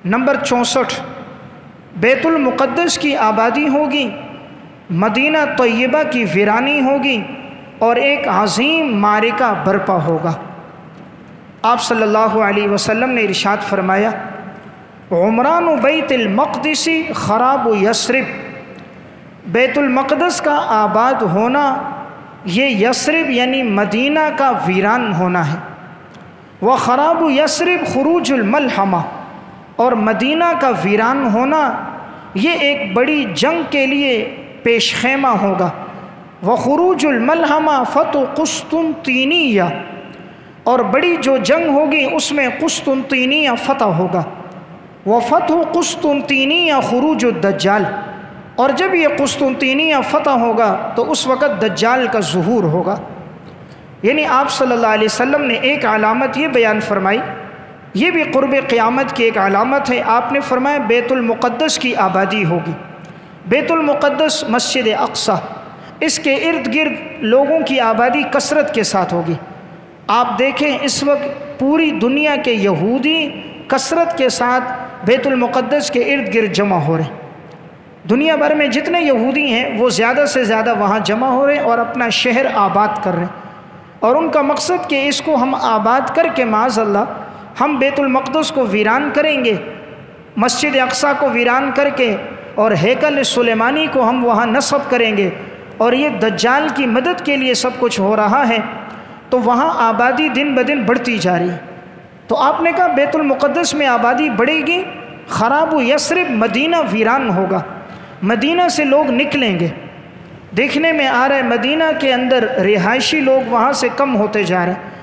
Number 64 بیت المقدس کی آبادی ہوگی، مدینہ طیبہ کی ویرانی ہوگی اور ایک عظیم معرکہ برپا ہوگا۔ آپ صلی اللہ علیہ وسلم نے ارشاد فرمایا، عمران بیت المقدس خراب یثرب، بیت المقدس کا آباد ہونا یہ یثرب یعنی مدینہ کا ویران ہونا ہے۔ وخراب یثرب خروج الملحمہ، اور مدینہ کا ویران ہونا یہ ایک بڑی جنگ کے لیے پیش خیمہ ہوگا۔ وخروج الملحمہ فتح قسطنطینیہ، اور بڑی جو جنگ ہوگی اس میں قسطنطینیہ فتح ہوگا۔ وفتح قسطنطینیہ خروج الدجال، اور جب یہ قسطنطینیہ فتح ہوگا تو اس وقت دجال کا ظہور ہوگا۔ یعنی آپ صلی اللہ علیہ وسلم نے ایک علامت یہ بیان فرمائی، یہ بھی قرب قیامت کی ایک علامت ہے۔ آپ نے فرمایا بیت المقدس کی آبادی ہوگی۔ بیت المقدس مسجد اقصی، اس کے ارد گرد لوگوں کی آبادی کثرت کے ساتھ ہوگی۔ آپ دیکھیں اس وقت پوری دنیا کے یہودی کثرت کے ساتھ بیت المقدس کے ارد گرد جمع ہو رہے ہیں۔ دنیا بھر میں جتنے یہودی ہیں وہ زیادہ سے زیادہ وہاں جمع ہو رہے ہیں اور اپنا شہر آباد کر رہے ہیں، اور ان کا مقصد کہ اس کو ہم آباد کر کے معاذ اللہ ہم بیت المقدس کو ویران کریں گے، مسجد اقصیٰ کو ویران کر کے اور ہیکل سلیمانی کو ہم وہاں نصب کریں گے، اور یہ دجال کی مدد کے لیے سب کچھ ہو رہا ہے۔ تو وہاں آبادی دن بدن بڑھتی جا رہی ہے۔ تو آپ نے کہا بیت المقدس میں آبادی بڑھے گی، خراب یثرب مدینہ ویران ہوگا، مدینہ سے لوگ نکلیں گے۔ دیکھنے میں آ رہا ہے مدینہ کے اندر رہائشی لوگ وہاں سے کم ہوتے جا رہے ہیں،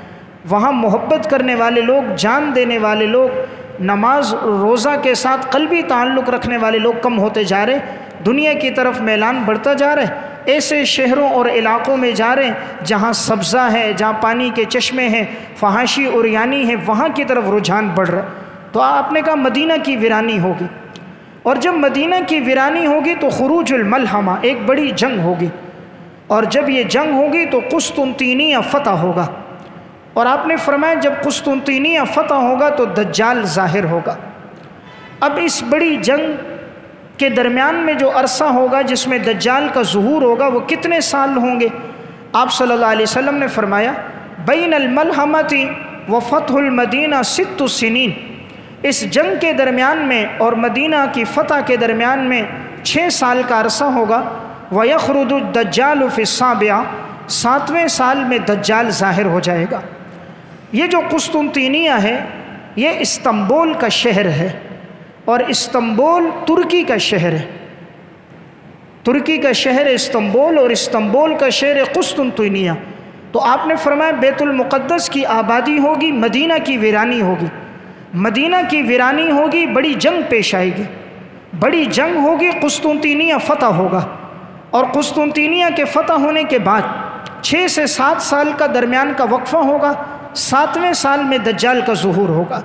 وہاں محبت کرنے والے لوگ، جان دینے والے لوگ، نماز روزہ کے ساتھ قلبی تعلق رکھنے والے لوگ کم ہوتے جا رہے ہیں۔ دنیا کی طرف میلان بڑھتا جا رہا ہے، ایسے شہروں اور علاقوں میں جا رہے ہیں جہاں سبزہ ہے، جہاں پانی کے چشمے ہیں، فحاشی عریانی ہے، وہاں کی طرف رجحان بڑھ رہا ہے۔ تو آپ نے کہا مدینہ کی ویرانی ہوگی، اور جب مدینہ کی ویرانی ہوگی تو خروج الملحمہ ایک بڑی جنگ ہوگی، اور جب یہ جنگ ہوگی تو قسطنطینیہ فتح ہوگا، اور آپ نے فرمایا جب قسطنطینیہ فتح ہوگا تو دجال ظاہر ہوگا۔ اب اس بڑی جنگ کے درمیان میں جو عرصہ ہوگا جس میں دجال کا ظہور ہوگا وہ کتنے سال ہوں گے؟ آپ صلی اللہ علیہ وسلم نے فرمایا بین الملحمۃ و فتح المدینہ 6 سنین، اس جنگ کے درمیان میں اور مدینہ کی فتح کے درمیان میں 6 سال کا عرصہ ہوگا۔ وَيَخْرُجُ الدَّجَّالُ فِي السَّابِعَةِ، 7ویں سال میں دجال ظاہر ہو جائے گا۔ یہ جو قسطنطینیہ ہے یہ استنبول کا شہر ہے، اور استنبول ترکی کا شہر ہے۔ ترکی کا شہر استنبول، اور استنبول کا شہر قسطنطینیہ۔ تو آپ نے فرمایا بیت المقدس کی آبادی ہوگی، مدینہ کی ویرانی ہوگی، مدینہ کی ویرانی ہوگی، بڑی جنگ پیش آئے گی، بڑی جنگ ہوگی، قسطنطینیہ فتح ہوگا، اور قسطنطینیہ کے فتح ہونے کے بعد 6 سے 7 سال کا درمیان کا وقفہ ہوگا، 7ویں سال میں دجال کا ظہور ہوگا۔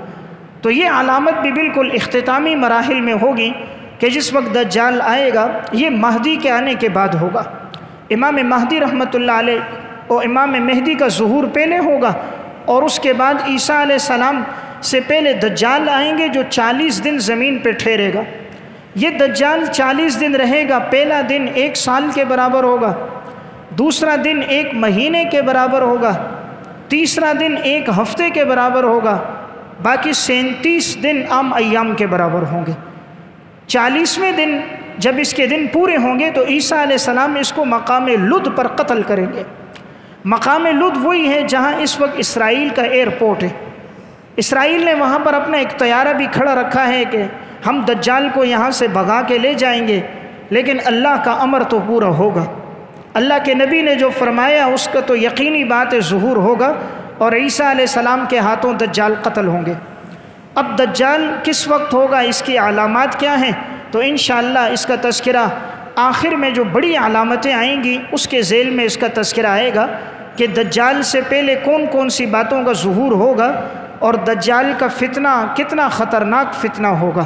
تو یہ علامت بھی بالکل اختتامی مراحل میں ہوگی کہ جس وقت دجال آئے گا یہ مہدی کے آنے کے بعد ہوگا۔ امام مہدی رحمۃ اللہ علیہ اور امام مہدی کا ظہور پہلے ہوگا، اور اس کے بعد عیسیٰ علیہ السلام سے پہلے دجال آئیں گے جو 40 دن زمین پہ ٹھہرے گا۔ یہ دجال 40 دن رہے گا، پہلا دن 1 سال کے برابر ہوگا، دوسرا دن 1 مہینے کے برابر ہوگا، تیسرا دن 1 ہفتے کے برابر ہوگا، باقی 37 دن عام ایام کے برابر ہوں گے۔ 40ویں دن جب اس کے دن پورے ہوں گے تو عیسیٰ علیہ السلام اس کو مقام لد پر قتل کریں گے۔ مقام لد وہی ہے جہاں اس وقت اسرائیل کا ایئرپورٹ ہے۔ اسرائیل نے وہاں پر اپنا ایک طیارہ بھی کھڑا رکھا ہے کہ ہم دجال کو یہاں سے بھگا کے لے جائیں گے، لیکن اللہ کا امر تو پورا ہوگا۔ اللہ کے نبی نے جو فرمایا اس کا تو یقینی بات ہے ظہور ہوگا، اور عیسیٰ علیہ السلام کے ہاتھوں دجال قتل ہوں گے۔ اب دجال کس وقت ہوگا، اس کی علامات کیا ہیں، تو انشاءاللہ اس کا تذکرہ آخر میں جو بڑی علامتیں آئیں گی اس کے ذیل میں اس کا تذکرہ آئے گا کہ دجال سے پہلے کون کون سی باتوں کا ظہور ہوگا، اور دجال کا فتنہ کتنا خطرناک فتنہ ہوگا۔